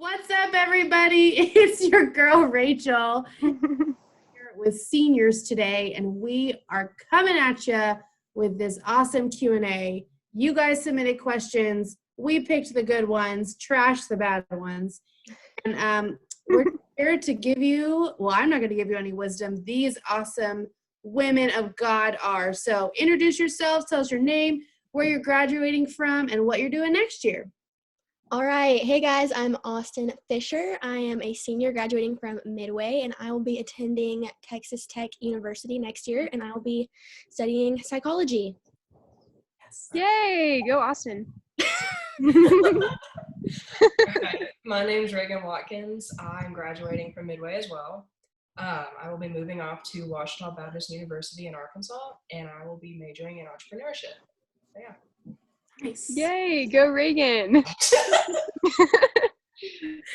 What's up, everybody? It's your girl, Rachel, here with seniors today, and we are coming at you with this awesome Q&A. You guys submitted questions. We picked the good ones, trashed the bad ones. And we're here to give you, well, I'm not going to give you any wisdom. These awesome women of God are. So introduce yourselves, tell us your name, where you're graduating from, and what you're doing next year. All right. Hey guys, I'm Austin Fisher. I am a senior graduating from Midway, and I will be attending Texas Tech University next year, and I will be studying psychology. Yes. Yay, go Austin. Okay. My name's Reagan Watkins. I'm graduating from Midway as well. I will be moving off to Ouachita Baptist University in Arkansas, and I will be majoring in entrepreneurship. So, yeah. Nice. Yay, go Reagan.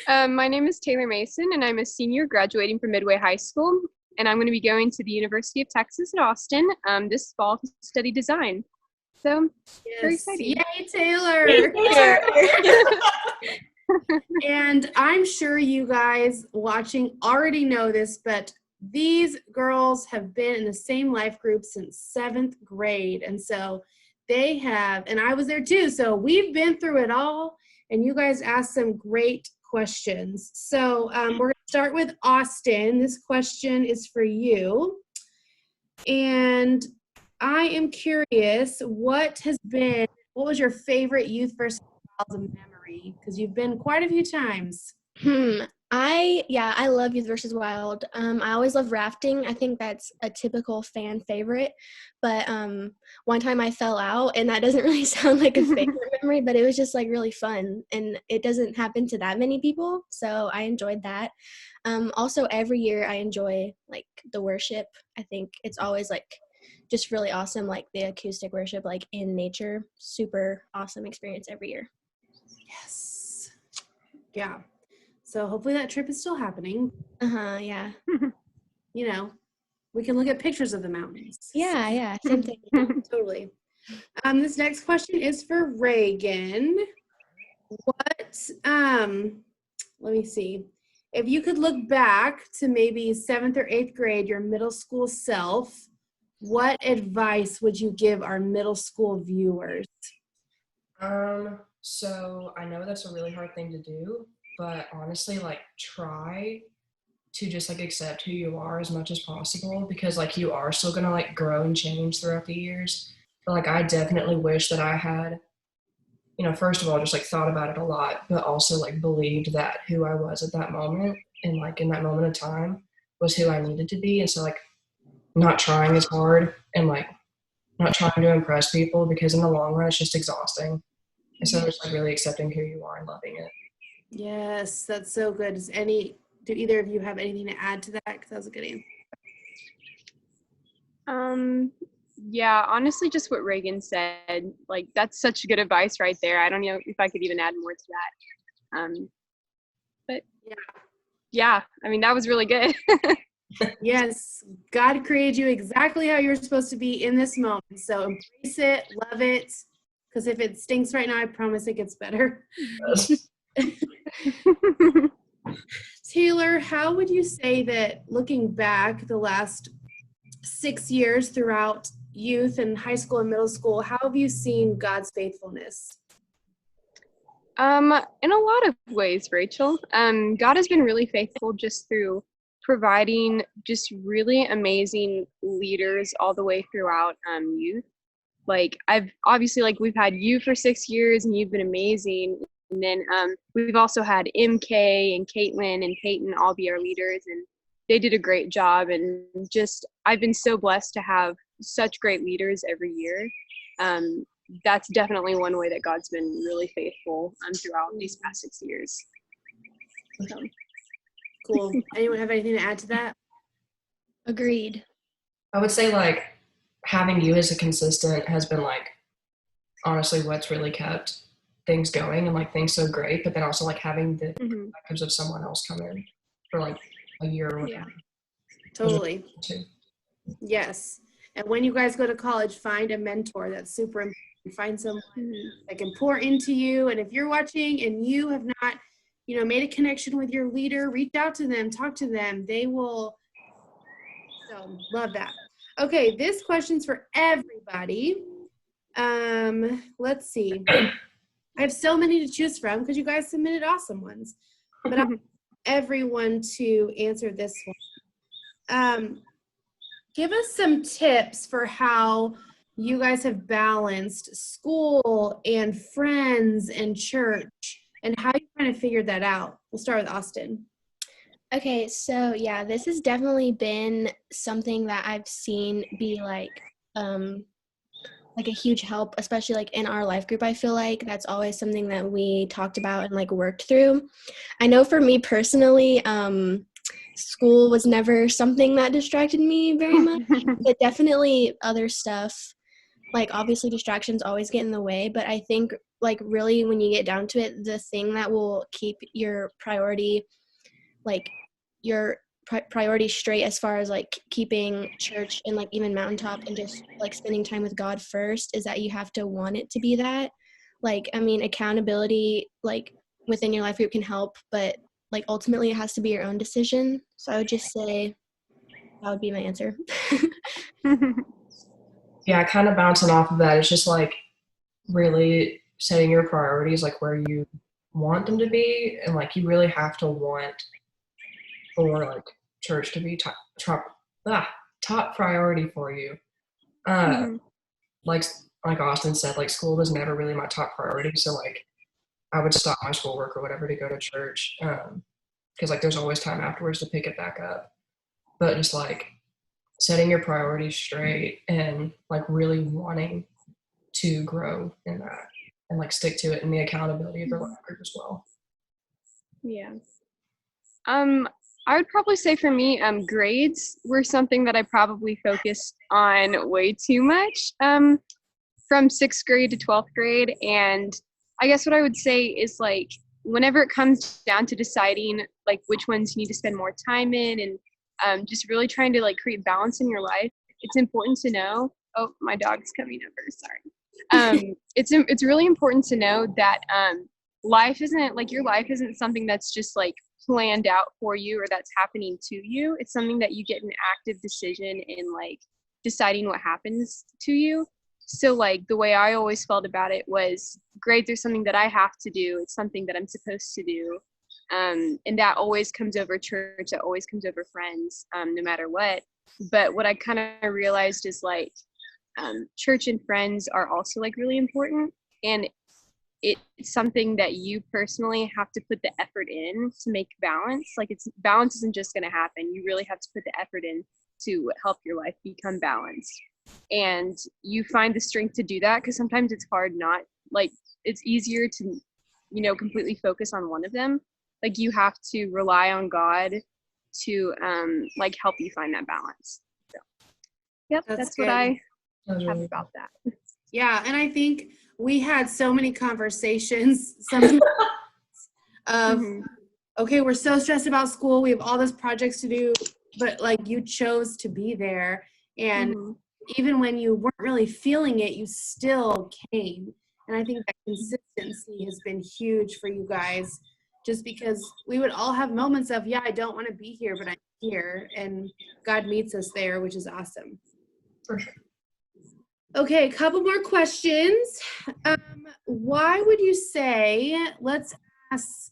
My name is Taylor Mason, and I'm a senior graduating from Midway High School, and I'm going to be going to the University of Texas at Austin this fall to study design. So, very exciting. Yay, Taylor. And I'm sure you guys watching already know this, but these girls have been in the same life group since 7th grade. And so they have, and I was there too. So we've been through it all, and you guys asked some great questions. So we're going to start with Austin. This question is for you. And I am curious, what was your favorite youth versus wild memory? Because you've been quite a few times. I love Youth versus Wild. I always love rafting. I think that's a typical fan favorite. But one time I fell out, and that doesn't really sound like a favorite memory, but it was just like really fun, and it doesn't happen to that many people, so I enjoyed that. Also, every year I enjoy like the worship. I think it's always like just really awesome, like the acoustic worship, like in nature. Super awesome experience every year. Yes. Yeah. So hopefully that trip is still happening. Yeah. You know, we can look at pictures of the mountains. Yeah, same thing. Totally. This next question is for Reagan. Let me see. If you could look back to maybe 7th or 8th grade, your middle school self, what advice would you give our middle school viewers? So I know that's a really hard thing to do, but honestly, like, try to just like accept who you are as much as possible, because like you are still gonna like grow and change throughout the years. But like I definitely wish that I had, first of all, just like thought about it a lot, but also like believed that who I was at that moment and like in that moment of time was who I needed to be. And so like not trying as hard and like not trying to impress people, because in the long run it's just exhausting. And so just like really accepting who you are and loving it. Yes, that's so good. Do either of you have anything to add to that? Because that was a good answer. Yeah, honestly, just what Reagan said. Like, that's such good advice right there. I don't know if I could even add more to that. But yeah, I mean, that was really good. Yes, God created you exactly how you're supposed to be in this moment. So embrace it, love it, because if it stinks right now, I promise it gets better. Taylor, how would you say that looking back the last 6 years throughout youth and high school and middle school, how have you seen God's faithfulness? In a lot of ways, Rachel. God has been really faithful just through providing just really amazing leaders all the way throughout youth. Like we've had you for 6 years, and you've been amazing. And then we've also had MK and Caitlin and Peyton all be our leaders, and they did a great job. And just I've been so blessed to have such great leaders every year. That's definitely one way that God's been really faithful throughout these past 6 years. So. Cool. Anyone have anything to add to that? Agreed. I would say like having you as a consistent has been like honestly what's really kept things going and like things so great, but then also like having the perspectives of someone else come in for like a year or whatever. Yeah, totally. Yes. And when you guys go to college, find a mentor. That's super important. Find someone that can pour into you. And if you're watching and you have not made a connection with your leader, reach out to them, talk to them. They will. So love that. Okay, this question's for everybody. Let's see. I have so many to choose from because you guys submitted awesome ones. But I want everyone to answer this one. Give us some tips for how you guys have balanced school and friends and church and how you kind of figured that out. We'll start with Austin. Okay, so yeah, this has definitely been something that I've seen be like a huge help, especially like in our life group. I feel like that's always something that we talked about and like worked through. I know for me personally, school was never something that distracted me very much, but definitely other stuff. Like obviously distractions always get in the way, but I think like really when you get down to it, the thing that will keep your priority, like your priority straight as far as like keeping church and like even mountaintop and just like spending time with God first is that you have to want it to be that. Like, I mean, accountability like within your life group can help, but like ultimately it has to be your own decision. So I would just say that would be my answer. Yeah, kind of bouncing off of that, it's just like really setting your priorities like where you want them to be, and like you really have to want for like church to be top priority for you. Like Austin said, like school was never really my top priority, so like I would stop my schoolwork or whatever to go to church, because like there's always time afterwards to pick it back up. But just like setting your priorities straight and like really wanting to grow in that and like stick to it, and the accountability of your life group as well. Yeah. I would probably say for me, grades were something that I probably focused on way too much from 6th grade to 12th grade. And I guess what I would say is like, whenever it comes down to deciding like which ones you need to spend more time in and just really trying to like create balance in your life, it's important to know, oh, my dog's coming over, sorry. It's really important to know that life isn't like, your life isn't something that's just like planned out for you or that's happening to you. It's something that you get an active decision in like deciding what happens to you. So like the way I always felt about it was grades are something that I have to do. It's something that I'm supposed to do. And that always comes over church, that always comes over friends, no matter what. But what I kind of realized is like church and friends are also like really important. And it's something that you personally have to put the effort in to make balance. Like balance isn't just going to happen. You really have to put the effort in to help your life become balanced. And you find the strength to do that because sometimes it's hard not, like it's easier to, completely focus on one of them. Like you have to rely on God to like help you find that balance. So, yep, that's what I have about that. Yeah, and I think we had so many conversations sometimes of, okay, we're so stressed about school. We have all these projects to do, but like you chose to be there. And even when you weren't really feeling it, you still came. And I think that consistency has been huge for you guys, just because we would all have moments of, yeah, I don't want to be here, but I'm here. And God meets us there, which is awesome. For sure. Okay, a couple more questions. Why would you say, let's ask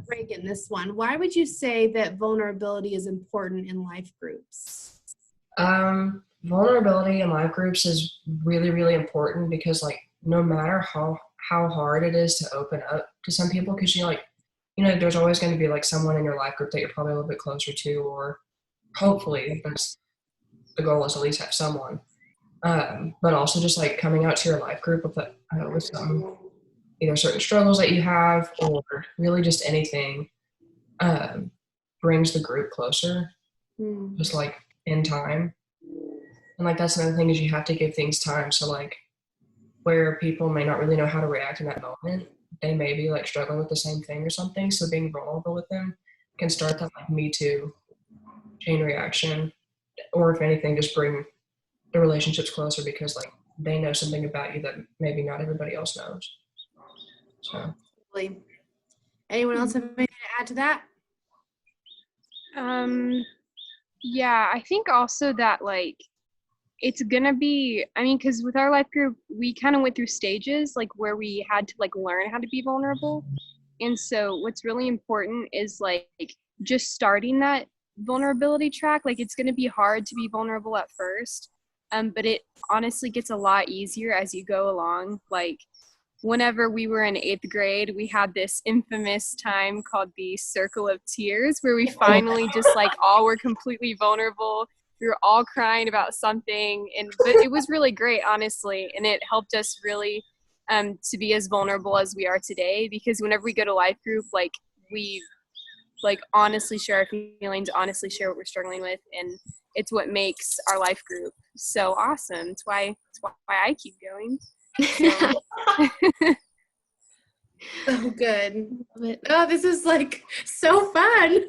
Reagan this one. Why would you say that vulnerability is important in life groups? Vulnerability in life groups is really, really important because like no matter how hard it is to open up to some people, because there's always going to be like someone in your life group that you're probably a little bit closer to, or hopefully that's the goal, is at least have someone. But also just like coming out to your life group with some either certain struggles that you have or really just anything brings the group closer, just like in time. And like that's another thing, is you have to give things time. So like where people may not really know how to react in that moment, they may be like struggling with the same thing or something. So being vulnerable with them can start that like Me Too chain reaction, or if anything, just bring the relationships closer because like they know something about you that maybe not everybody else knows. So. Anyone else have anything to add to that? Yeah, I think also that like it's gonna be, I mean, because with our life group, we kind of went through stages like where we had to like learn how to be vulnerable. And so what's really important is like just starting that vulnerability track. Like it's gonna be hard to be vulnerable at first, but it honestly gets a lot easier as you go along. Like whenever we were in 8th grade, we had this infamous time called the Circle of Tears, where we finally just like all were completely vulnerable. We were all crying about something, but it was really great, honestly, and it helped us really to be as vulnerable as we are today. Because whenever we go to life group, like we like honestly share our feelings, honestly share what we're struggling with, and it's what makes our life group so awesome. It's why I keep going. So. Oh, good. Love it. Oh, this is like so fun.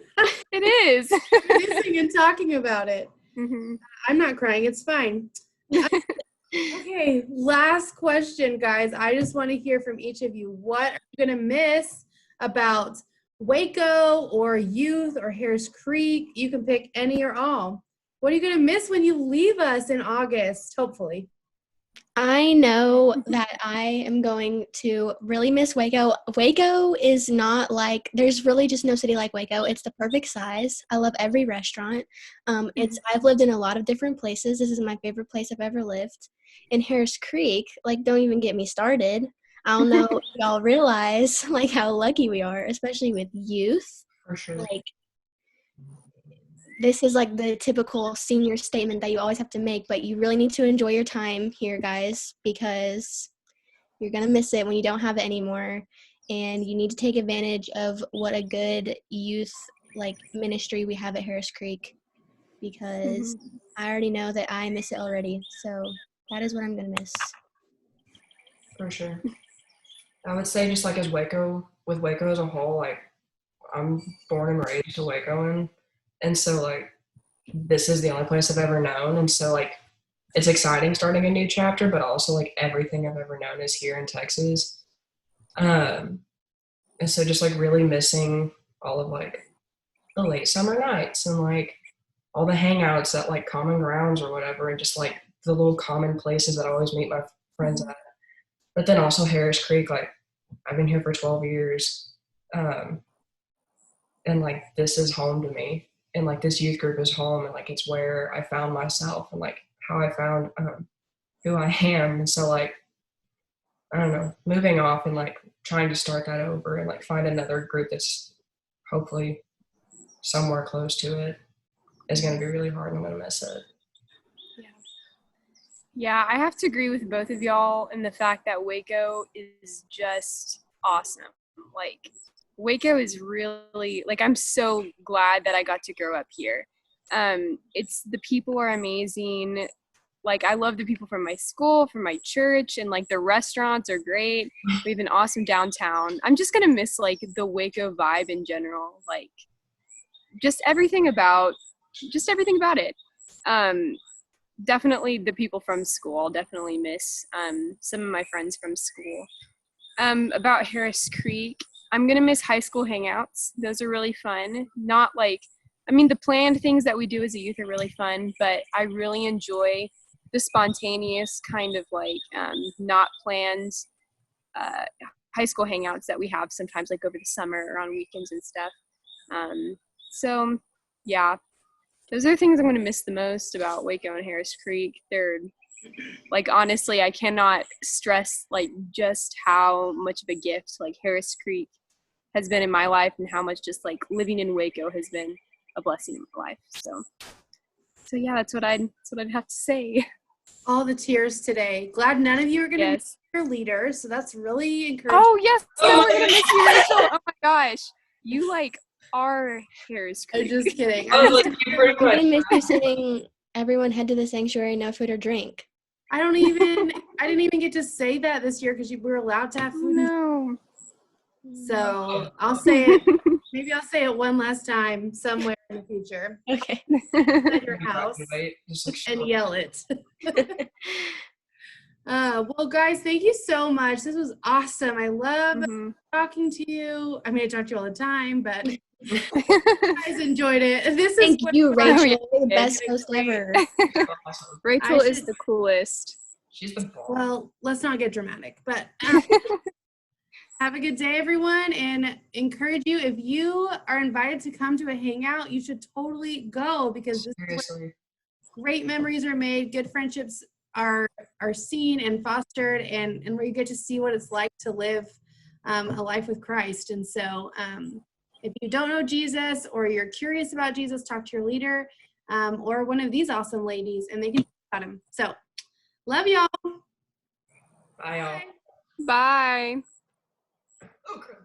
It is. Reminiscing and talking about it. Mm-hmm. I'm not crying. It's fine. Okay, last question, guys. I just want to hear from each of you. What are you going to miss about Waco or youth or Harris Creek? You can pick any or all. What are you going to miss when you leave us in August, hopefully? I know that I am going to really miss Waco. Waco is not like, there's really just no city like Waco. It's the perfect size. I love every restaurant. I've lived in a lot of different places. This is my favorite place I've ever lived. In Harris Creek, like, don't even get me started. I don't know if y'all realize like how lucky we are, especially with youth. For sure. Like, this is like the typical senior statement that you always have to make, but you really need to enjoy your time here, guys, because you're going to miss it when you don't have it anymore. And you need to take advantage of what a good youth like ministry we have at Harris Creek, because I already know that I miss it already. So that is what I'm going to miss. For sure. I would say just like with Waco as a whole, like I'm born and raised to Waco, and so like this is the only place I've ever known, and so like it's exciting starting a new chapter, but also like everything I've ever known is here in Texas. And so just like really missing all of like the late summer nights and like all the hangouts at like common grounds or whatever, and just like the little common places that I always meet my friends at. But then also Harris Creek, like I've been here for 12 years. And like this is home to me, and like this youth group is home, and like it's where I found myself and like how I found who I am. And so like I don't know, moving off and like trying to start that over and like find another group that's hopefully somewhere close to it is going to be really hard, and I'm going to miss it. Yeah, I have to agree with both of y'all in the fact that Waco is just awesome. Like, Waco is really, like, I'm so glad that I got to grow up here. The people are amazing. Like, I love the people from my school, from my church, and like the restaurants are great. We have an awesome downtown. I'm just gonna miss like the Waco vibe in general. Like, just everything about it. Definitely the people from school. I'll definitely miss some of my friends from school. About Harris Creek, I'm gonna miss high school hangouts. Those are really fun. Not like, I mean, the planned things that we do as a youth are really fun, but I really enjoy the spontaneous kind of like not planned high school hangouts that we have sometimes like over the summer or on weekends and stuff. So yeah, those are the things I'm going to miss the most about Waco and Harris Creek. They're like, honestly, I cannot stress like just how much of a gift like Harris Creek has been in my life, and how much just like living in Waco has been a blessing in my life. So yeah, that's what I'd have to say. All the tears today. Glad none of you are going to Yes. be your leaders, so that's really encouraging. Oh yes, no, we're gonna miss you, Rachel. Oh my gosh, you like are Harris I'm Creek. just kidding. I was like, you pretty I'm much. going to miss you saying, everyone head to the sanctuary, no food or drink. I didn't even get to say that this year because we were allowed to have food. No. So I'll say it. Maybe I'll say it one last time somewhere in the future Okay. at your house Just like and yell it. Well, guys, thank you so much. This was awesome. I love Mhm. talking to you. I mean, I talk to you all the time, but you guys enjoyed it. This is Thank what you, yeah. Rachel. You're the Yeah. best host ever. Awesome. Rachel is should- the coolest. She's the bomb. Well, let's not get dramatic, but have a good day, everyone, and encourage you. If you are invited to come to a hangout, you should totally go because this is where Seriously. great memories are made, good friendships are seen and fostered, and where you get to see what it's like to live a life with Christ. And so if you don't know Jesus or you're curious about Jesus, talk to your leader or one of these awesome ladies and they can talk about him. So love y'all. Bye, y'all. Bye. Oh, crap.